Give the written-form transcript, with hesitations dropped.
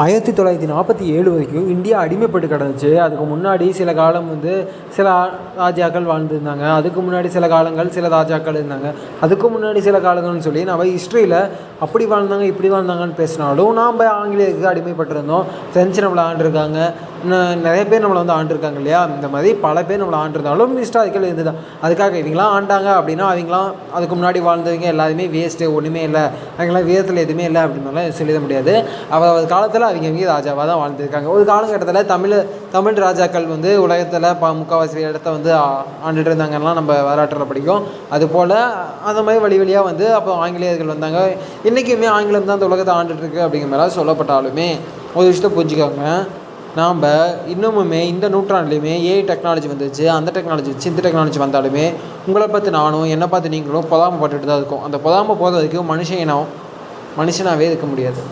1947 வரைக்கும் இந்தியா அடிமைப்பட்டு கிடந்துச்சு. அதுக்கு முன்னாடி சில காலம் சில ராஜாக்கள் வாழ்ந்துருந்தாங்க. அதுக்கு முன்னாடி சில காலங்கள் சில ராஜாக்கள் இருந்தாங்க. அதுக்கு முன்னாடி சில காலங்கள்னு சொல்லி நம்ம ஹிஸ்ட்ரியில் அப்படி வாழ்ந்தாங்க இப்படி வாழ்ந்தாங்கன்னு பேசினாலும் நாம் ஆங்கிலேயருக்கு அடிமைப்பட்டிருந்தோம். ஃப்ரெஞ்சு நம்மளை ஆண்டிருக்காங்க, இன்னும் நிறைய பேர் நம்மளை ஆண்டிருக்காங்க இல்லையா. இந்த மாதிரி பல பேர் நம்மளை ஆண்டிருந்தாலும் ஹிஸ்டாரிக்கல் இருந்து தான். அதுக்காக இவங்களாம் ஆண்டாங்க அப்படின்னா அவங்களாம் அதுக்கு முன்னாடி வாழ்ந்தவங்க எல்லாருமே வேஸ்ட்டு, ஒன்றுமே இல்லை, அவங்களாம் வீரத்தில் எதுவுமே இல்லை அப்படின்னாலும் சொல்லிட முடியாது. அவர் காலத்தில் அவங்க ராஜாவாக தான் வாழ்ந்துருக்காங்க. ஒரு காலகட்டத்தில் தமிழ் ராஜாக்கள் உலகத்தில் முக்கால்வாசி இடத்த ஆண்டுட்டு இருந்தாங்கலாம் நம்ம வரலாற்றில் படிக்கும். அதுபோல் அந்த மாதிரி வழியாக அப்போ ஆங்கிலேயர்கள் வந்தாங்க. இன்றைக்குமே ஆங்கிலம் தான் அந்த உலகத்தை ஆண்டுட்டுருக்கு அப்படிங்கிற மாதிரி சொல்லப்பட்டாலுமே ஒரு விஷயத்தை புரிஞ்சுக்கோங்க. நாம் இன்னமுமே இந்த நூற்றாண்டுலையுமே ஏஐ டெக்னாலஜி வந்துச்சு. அந்த டெக்னாலஜி வச்சு இந்த டெக்னாலஜி வந்தாலுமே உங்களை பார்த்து நானும் என்னை பார்த்து நீங்களும் பொறாமைப்பட்டுட்டு தான் இருக்கோம். அந்த பொறாமை போகிறதுக்கு மனுஷனாகவே இருக்க முடியாது.